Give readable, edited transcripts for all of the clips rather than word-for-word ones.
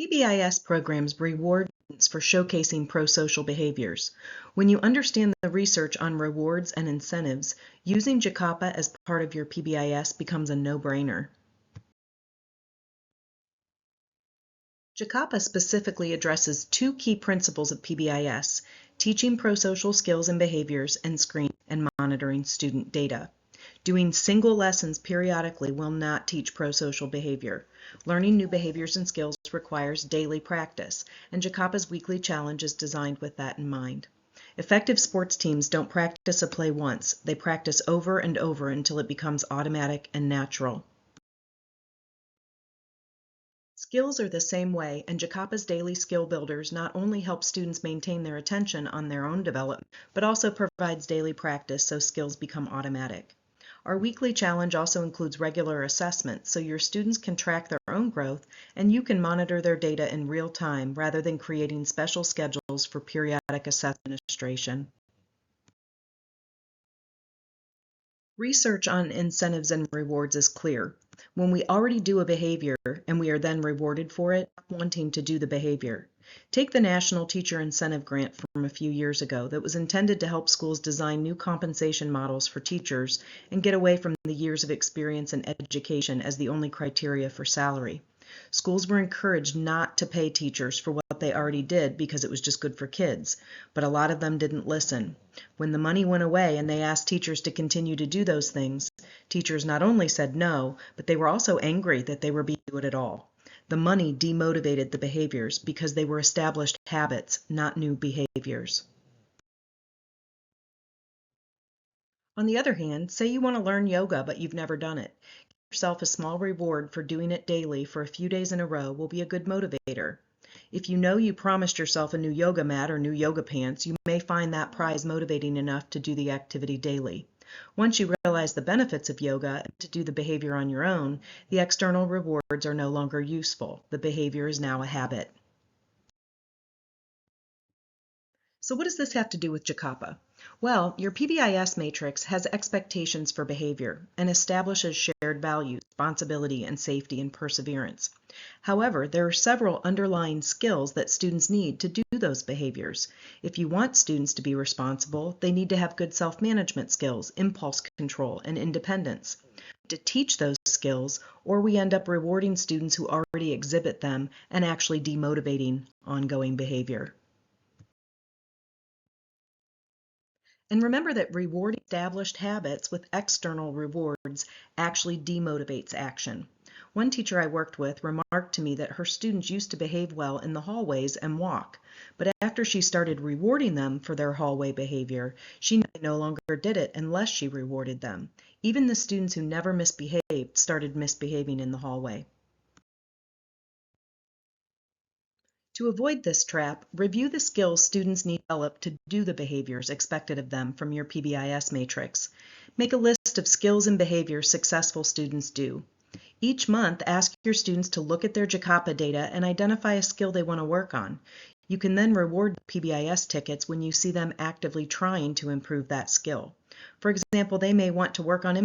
PBIS programs reward students for showcasing pro-social behaviors. When you understand the research on rewards and incentives, using JAKAPA as part of your PBIS becomes a no-brainer. JAKAPA specifically addresses two key principles of PBIS: teaching pro-social skills and behaviors, and screening and monitoring student data. Doing single lessons periodically will not teach pro-social behavior. Learning new behaviors and skills requires daily practice, and JAKAPA's weekly challenge is designed with that in mind. Effective sports teams don't practice a play once, they practice over and over until it becomes automatic and natural. Skills are the same way, and JAKAPA's daily skill builders not only help students maintain their attention on their own development, but also provides daily practice so skills become automatic. Our weekly challenge also includes regular assessment, so your students can track their own growth and you can monitor their data in real time rather than creating special schedules for periodic assessment administration. Research on incentives and rewards is clear. When we already do a behavior and we are then rewarded for it, wanting to do the behavior. Take the National Teacher Incentive Grant from a few years ago that was intended to help schools design new compensation models for teachers and get away from the years of experience and education as the only criteria for salary. Schools were encouraged not to pay teachers for what they already did because it was just good for kids, but a lot of them didn't listen. When the money went away and they asked teachers to continue to do those things, teachers not only said no, but they were also angry that they were being told at all. The money demotivated the behaviors because they were established habits, not new behaviors. On the other hand, say you want to learn yoga but you've never done it. Yourself a small reward for doing it daily for a few days in a row will be a good motivator. If you know you promised yourself a new yoga mat or new yoga pants, you may find that prize motivating enough to do the activity daily. Once you realize the benefits of yoga and to do the behavior on your own, the external rewards are no longer useful. The behavior is now a habit. So what does this have to do with JAKAPA? Well, your PBIS matrix has expectations for behavior and establishes shared values, responsibility, and safety and perseverance. However, there are several underlying skills that students need to do those behaviors. If you want students to be responsible, they need to have good self-management skills, impulse control, and independence. To teach those skills, or we end up rewarding students who already exhibit them and actually demotivating ongoing behavior. And remember that rewarding established habits with external rewards actually demotivates action. One teacher I worked with remarked to me that her students used to behave well in the hallways and walk, but after she started rewarding them for their hallway behavior, she no longer did it unless she rewarded them. Even the students who never misbehaved started misbehaving in the hallway. To avoid this trap, review the skills students need to develop to do the behaviors expected of them from your PBIS matrix. Make a list of skills and behaviors successful students do. Each month, ask your students to look at their JAKAPA data and identify a skill they want to work on. You can then reward PBIS tickets when you see them actively trying to improve that skill. For example, they may want to work on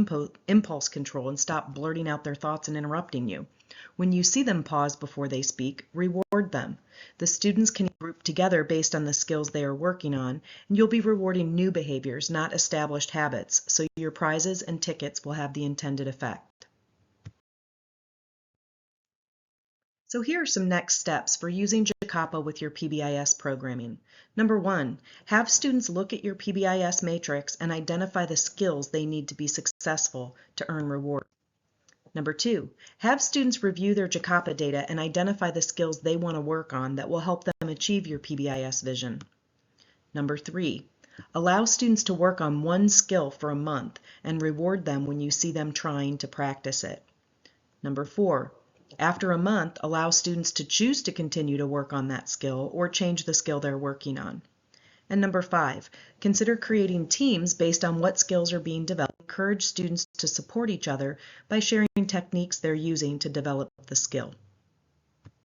impulse control and stop blurting out their thoughts and interrupting you. When you see them pause before they speak, reward them. The students can group together based on the skills they are working on, and you'll be rewarding new behaviors, not established habits, so your prizes and tickets will have the intended effect. So here are some next steps for using JAKAPA with your PBIS programming. Number 1, have students look at your PBIS matrix and identify the skills they need to be successful to earn reward. Number 2, have students review their JAKAPA data and identify the skills they want to work on that will help them achieve your PBIS vision. Number 3, allow students to work on one skill for a month and reward them when you see them trying to practice it. Number 4, after a month, allow students to choose to continue to work on that skill or change the skill they're working on. And number 5, consider creating teams based on what skills are being developed. Encourage students to support each other by sharing techniques they're using to develop the skill.